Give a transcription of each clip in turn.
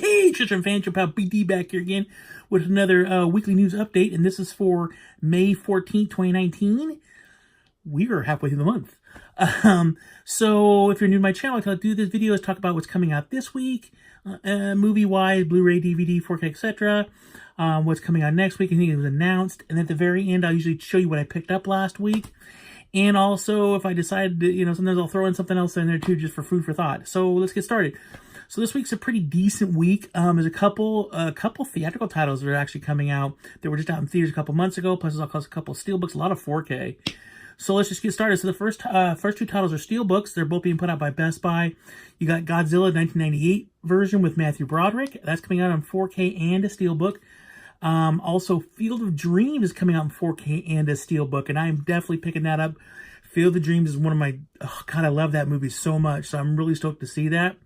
Hey, Tristan Fan, your pal BD back here again with another weekly news update, and this is for May 14th, 2019. We are halfway through the month. So if you're new to my channel, I do this video is talk about what's coming out this week, movie-wise, Blu-ray, DVD, 4K, etc. What's coming out next week, I think it was announced, and at the very end, I'll usually show you what I picked up last week. And also, if I decide to, sometimes I'll throw in something else in there too, just for food for thought. So let's get started. So this week's a pretty decent week. There's a couple theatrical titles that are actually coming out that were just out in theaters a couple months ago. Plus, there's a couple of steelbooks, a lot of 4K. So let's just get started. So the first two titles are steelbooks. They're both being put out by Best Buy. You got Godzilla 1998 version with Matthew Broderick. That's coming out on 4K and a steelbook. Also, Field of Dreams is coming out in 4K and a steelbook, and I'm definitely picking that up. Field of Dreams is one of my, oh God, I love that movie so much, so I'm really stoked to see that.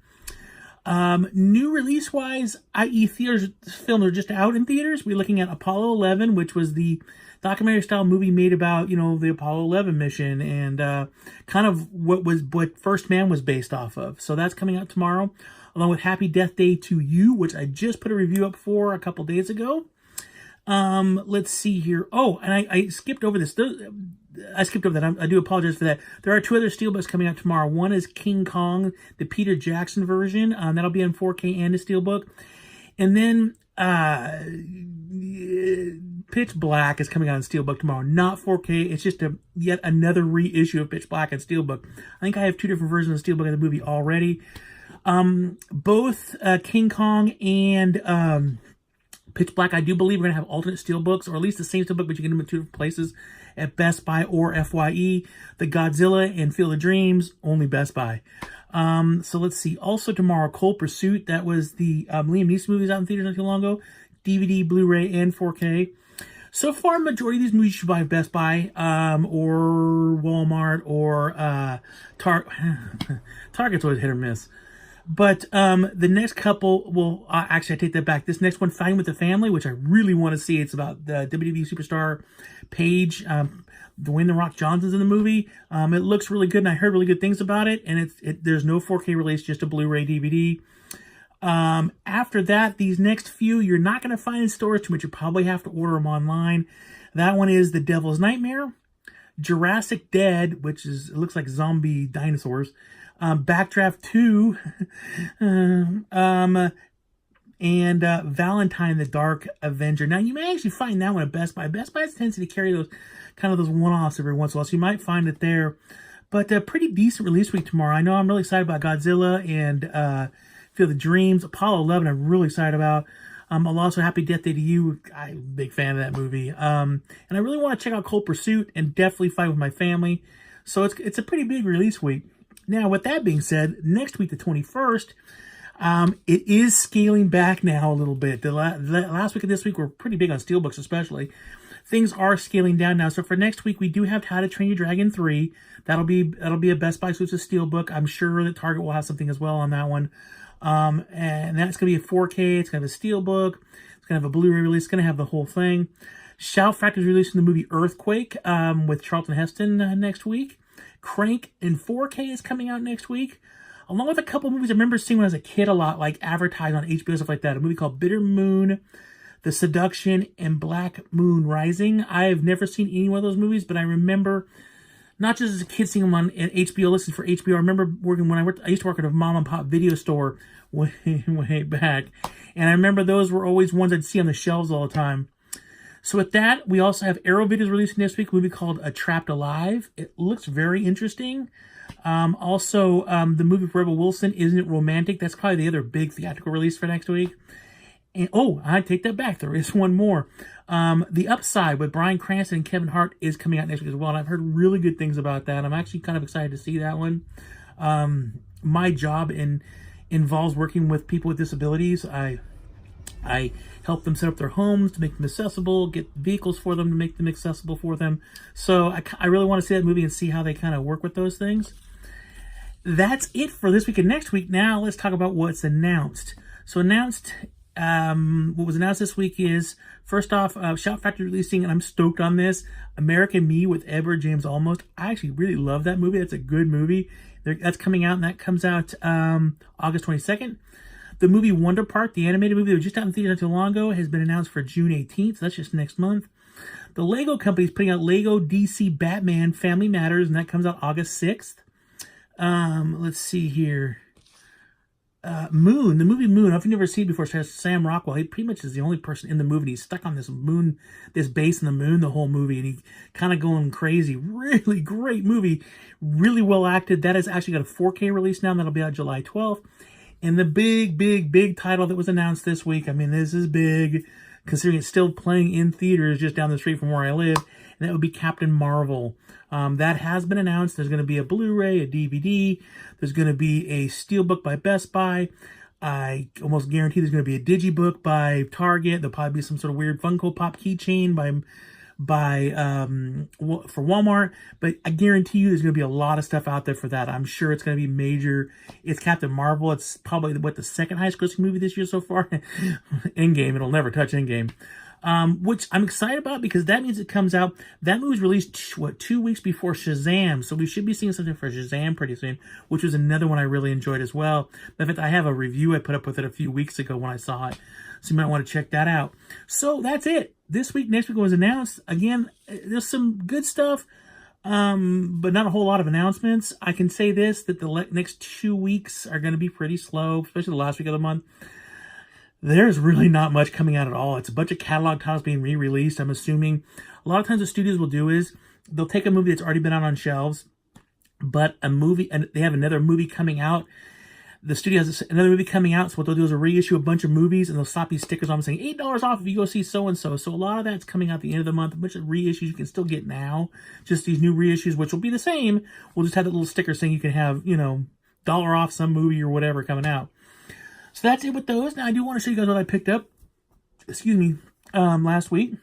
New release-wise, i.e. theaters films are just out in theaters. We're looking at Apollo 11, which was the documentary-style movie made about, the Apollo 11 mission and kind of what First Man was based off of. So that's coming out tomorrow, along with Happy Death Day to You, which I just put a review up for a couple days ago. Let's see here. Oh, and I skipped over this. I skipped over that. I do apologize for that. There are two other steelbooks coming out tomorrow. One is King Kong, the Peter Jackson version. That'll be on 4K and a steelbook. And then Pitch Black is coming out in steelbook tomorrow. Not 4K. It's just yet another reissue of Pitch Black and steelbook. I think I have two different versions of steelbook of the movie already. Both King Kong and Pitch Black, I do believe we're going to have alternate steelbooks, or at least the same steelbook, but you can get them in two different places at Best Buy or FYE. The Godzilla and Field of Dreams, only Best Buy. So let's see. Also tomorrow, Cold Pursuit. That was the Liam Neeson movies out in theaters not too long ago. DVD, Blu-ray, and 4K. So far, majority of these movies you should buy at Best Buy or Walmart or Target's always hit or miss. But the next couple, well, actually, I take that back. This next one, Fighting with the Family, which I really want to see. It's about the WWE superstar Paige. Dwayne "The Rock" Johnson's in the movie. It looks really good, and I heard really good things about it. And there's no 4K release, just a Blu-ray DVD. After that, these next few, you're not going to find in stores too much. You probably have to order them online. That one is The Devil's Nightmare, Jurassic Dead, which is, it looks like zombie dinosaurs. Backdraft 2, and Valentine the Dark Avenger. Now, you may actually find that one at Best Buy. Best Buy has a tendency to carry those one-offs every once in a while, so you might find it there. But a pretty decent release week tomorrow. I know I'm really excited about Godzilla and Field of Dreams. Apollo 11 I'm really excited about. I'll also Happy Death Day to You. I'm a big fan of that movie. And I really want to check out Cold Pursuit and definitely Fight with My Family. So it's a pretty big release week. Now, with that being said, next week, the 21st, it is scaling back now a little bit. The last week and this week were pretty big on steelbooks especially. Things are scaling down now. So for next week, we do have How to Train Your Dragon 3. That'll be a Best Buy exclusive steelbook. I'm sure that Target will have something as well on that one. And that's going to be a 4K. It's going to have a steelbook. It's going to have a Blu-ray release. It's going to have the whole thing. Shout Factor is releasing the movie Earthquake with Charlton Heston next week. Crank in 4K is coming out next week, along with a couple movies I remember seeing when I was a kid a lot, like advertised on HBO, stuff like that. A movie called Bitter Moon, The Seduction, and Black Moon Rising. I've never seen any one of those movies, but I remember, not just as a kid seeing them on HBO, listening for HBO. I remember working I used to work at a mom and pop video store way back, and I remember those were always ones I'd see on the shelves all the time. So with that, we also have Arrow Videos releasing next week, a movie called Trapped Alive. It looks very interesting. Also, the movie with Rebel Wilson, Isn't It Romantic? That's probably the other big theatrical release for next week. And I take that back. There is one more. The Upside with Bryan Cranston and Kevin Hart is coming out next week as well. And I've heard really good things about that. I'm actually kind of excited to see that one. My job involves working with people with disabilities. I help them set up their homes to make them accessible, get vehicles for them to make them accessible for them. So I really want to see that movie and see how they kind of work with those things. That's it for this week and next week. Now let's talk about what's announced. So what was announced this week is, first off, Shout Factory releasing, and I'm stoked on this, American Me with Edward James Olmos. I actually really love that movie. That's a good movie. That's coming out, and that comes out August 22nd. The movie Wonder Park, the animated movie that was just out in theaters not too long ago, has been announced for June 18th. So that's just next month. The Lego company is putting out Lego DC Batman Family Matters, and that comes out August 6th. Let's see here. Moon, the movie Moon. If you've never seen it before, it has Sam Rockwell. He pretty much is the only person in the movie. He's stuck on this moon, this base in the moon the whole movie, and he's kind of going crazy. Really great movie. Really well acted. That has actually got a 4K release now. That'll be out July 12th. And the big title that was announced this week, I mean, this is big, considering it's still playing in theaters just down the street from where I live, and that would be Captain Marvel. That has been announced. There's going to be a Blu-ray, a DVD. There's going to be a steelbook by Best Buy. I almost guarantee there's going to be a digibook by Target. There'll probably be some sort of weird Funko Pop keychain for Walmart. But I guarantee you there's going to be a lot of stuff out there for that. I'm sure it's going to be major. It's Captain Marvel. It's probably, the second highest grossing movie this year so far? Endgame. It'll never touch Endgame. Which I'm excited about because that means it comes out. That movie's released, 2 weeks before Shazam. So we should be seeing something for Shazam pretty soon, which was another one I really enjoyed as well. In fact, I have a review I put up with it a few weeks ago when I saw it. So you might want to check that out. So that's it. This week, next week was announced. Again, there's some good stuff, but not a whole lot of announcements. I can say this, that the next 2 weeks are going to be pretty slow, especially the last week of the month. There's really not much coming out at all. It's a bunch of catalog titles being re-released, I'm assuming. A lot of times what studios will do is they'll take a movie that's already been out on shelves, but and they have another movie coming out. The studio has another movie coming out, so what they'll do is they'll reissue a bunch of movies, and they'll slap these stickers on them saying $8 off if you go see so-and-so. So a lot of that's coming out at the end of the month. A bunch of reissues you can still get now. Just these new reissues, which will be the same. We'll just have that little sticker saying you can have, dollar off some movie or whatever coming out. So that's it with those. Now, I do want to show you guys what I picked up, last week.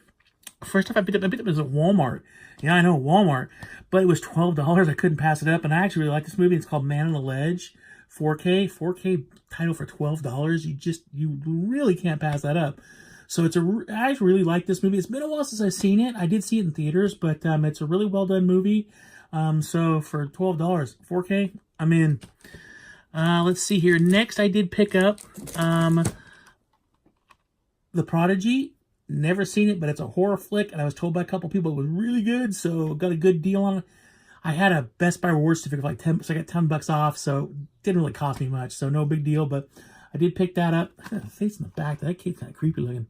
First stuff I picked up was at Walmart. Yeah, I know, Walmart. But it was $12. I couldn't pass it up. And I actually really like this movie. It's called Man on the Ledge. 4K title for $12. You really can't pass that up. So I actually really like this movie. It's been a while since I've seen it. I did see it in theaters, but it's a really well done movie. So for $12, 4K, I'm in. Let's see here. Next, I did pick up The Prodigy. Never seen it, but it's a horror flick, and I was told by a couple people it was really good, so got a good deal on it. I had a Best Buy rewards certificate of like 10, so I got $10 off, so it didn't really cost me much, so no big deal, but I did pick that up. Face in the back, that cake's kind of creepy looking.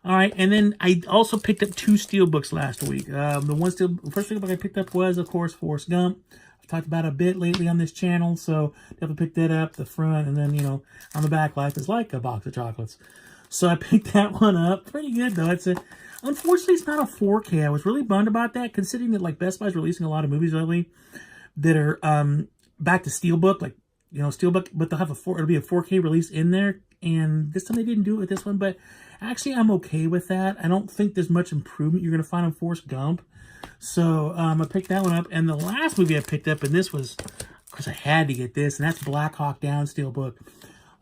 All right, and then I also picked up 2 steelbooks last week. The first steelbook I picked up was, of course, Forrest Gump. I've talked about it a bit lately on this channel, so definitely picked that up, the front, and then, on the back, life is like a box of chocolates. So I picked that one up. Pretty good, though. Unfortunately, it's not a 4K. I was really bummed about that, considering that, Best Buy's releasing a lot of movies lately that are back to steelbook, steelbook, but they'll have it'll be a 4K release in there, and this time they didn't do it with this one, but actually I'm okay with that. I don't think there's much improvement you're going to find on Forrest Gump. So I picked that one up, and the last movie I picked up, and this was, of course I had to get this, and that's Black Hawk Down steelbook.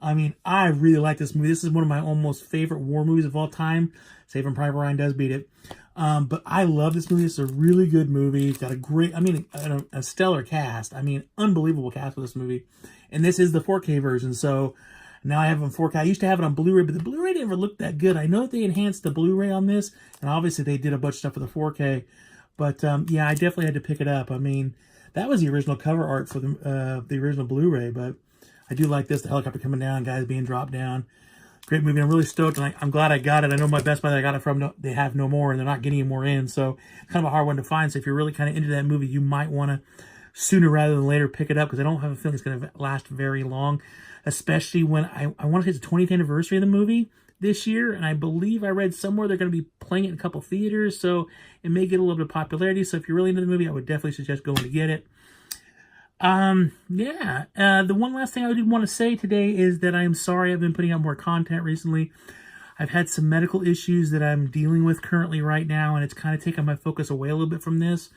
I mean, I really like this movie. This is one of my almost favorite war movies of all time. Saving Private Ryan does beat it. But I love this movie. It's a really good movie. It's got a great, a stellar cast. Unbelievable cast for this movie. And this is the 4K version. So now I have it on 4K. I used to have it on Blu-ray, but the Blu-ray never looked that good. I know that they enhanced the Blu-ray on this, and obviously they did a bunch of stuff for the 4K. But yeah, I definitely had to pick it up. That was the original cover art for the original Blu-ray, but I do like this, the helicopter coming down, guys being dropped down. Great movie. I'm really stoked, and I'm glad I got it. I know my Best Buy that I got it from, they have no more, and they're not getting any more in, so it's kind of a hard one to find. So if you're really kind of into that movie, you might want to sooner rather than later pick it up, because I don't have a feeling it's going to last very long, especially when I want to say it's the 20th anniversary of the movie this year, and I believe I read somewhere they're going to be playing it in a couple theaters, so it may get a little bit of popularity. So if you're really into the movie, I would definitely suggest going to get it. The one last thing I did want to say today is that I'm sorry I've been putting out more content recently. I've had some medical issues that I'm dealing with currently right now, and it's kind of taken my focus away a little bit from this.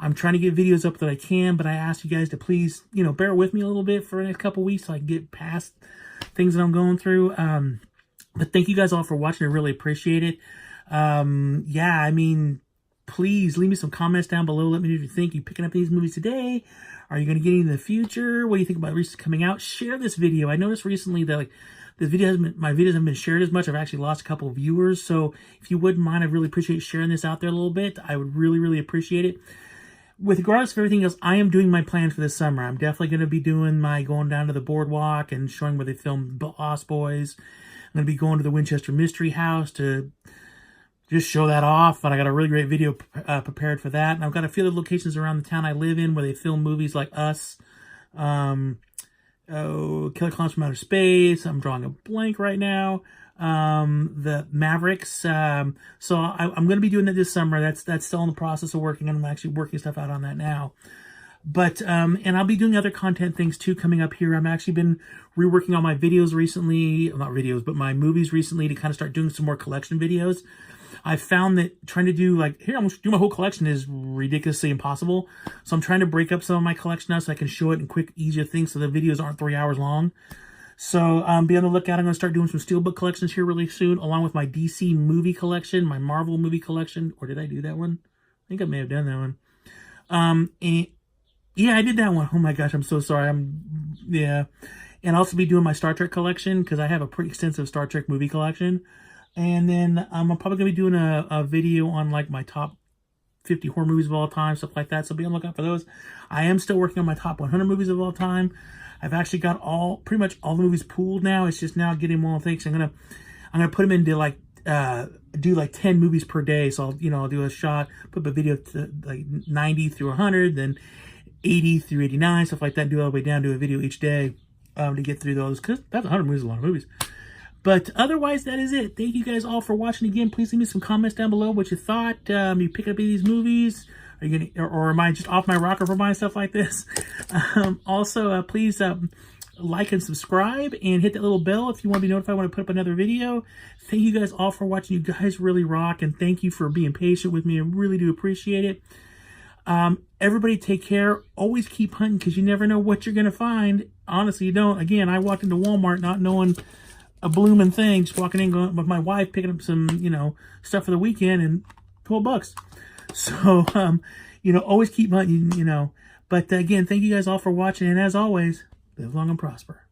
I'm trying to get videos up that I can, but I ask you guys to please, bear with me a little bit for the next couple weeks so I can get past things that I'm going through. But thank you guys all for watching. I really appreciate it. Please leave me some comments down below. Let me know what you think. You picking up these movies today? Are you going to get any in the future? What do you think about recently coming out? Share this video. I noticed recently that my videos haven't been shared as much. I've actually lost a couple of viewers. So if you wouldn't mind, I'd really appreciate sharing this out there a little bit. I would really, really appreciate it. With regards to everything else, I am doing my plan for this summer. I'm definitely going to be doing my going down to the boardwalk and showing where they filmed Lost Boys. I'm going to be going to the Winchester Mystery House to just show that off. And I got a really great video prepared for that. And I've got a few other locations around the town I live in where they film movies like Us, Killer Clowns from Outer Space. I'm drawing a blank right now. The Mavericks. So I'm going to be doing that this summer. That's still in the process of working. I'm actually working stuff out on that now. But, and I'll be doing other content things too coming up here. I've actually been reworking on my videos recently, not videos, but my movies recently to kind of start doing some more collection videos. I found that trying to do I'm going to do my whole collection is ridiculously impossible. So I'm trying to break up some of my collection now so I can show it in quick, easier things so the videos aren't 3 hours long. So be on the lookout. I'm going to start doing some steelbook collections here really soon, along with my DC movie collection, my Marvel movie collection. Or did I do that one? I think I may have done that one. And yeah, I did that one. Oh my gosh, I'm so sorry. Yeah. And I'll also be doing my Star Trek collection because I have a pretty extensive Star Trek movie collection. And then I'm probably going to be doing a video on like my top 50 horror movies of all time, stuff like that. So be on the lookout for those. I am still working on my top 100 movies of all time. I've actually got pretty much all the movies pooled now. It's just now getting more things. I'm gonna put them into like do like 10 movies per day. So I'll do a shot, put the video to like 90 through 100, then 80 through 89, stuff like that. Do all the way down to a video each day to get through those, because that's 100 movies, a lot of movies. But otherwise, that is it. Thank you guys all for watching again. Please leave me some comments down below what you thought. You pick up any of these movies. Are you gonna, or am I just off my rocker for buying stuff like this? Also, please like and subscribe and hit that little bell if you want to be notified when I put up another video. Thank you guys all for watching. You guys really rock, and thank you for being patient with me. I really do appreciate it. Everybody take care. Always keep hunting, because you never know what you're going to find. Honestly, you don't. Again, I walked into Walmart not knowing a blooming thing, just walking in going, with my wife picking up some, stuff for the weekend, and $12. So, always keep hunting, But again, thank you guys all for watching. And as always, live long and prosper.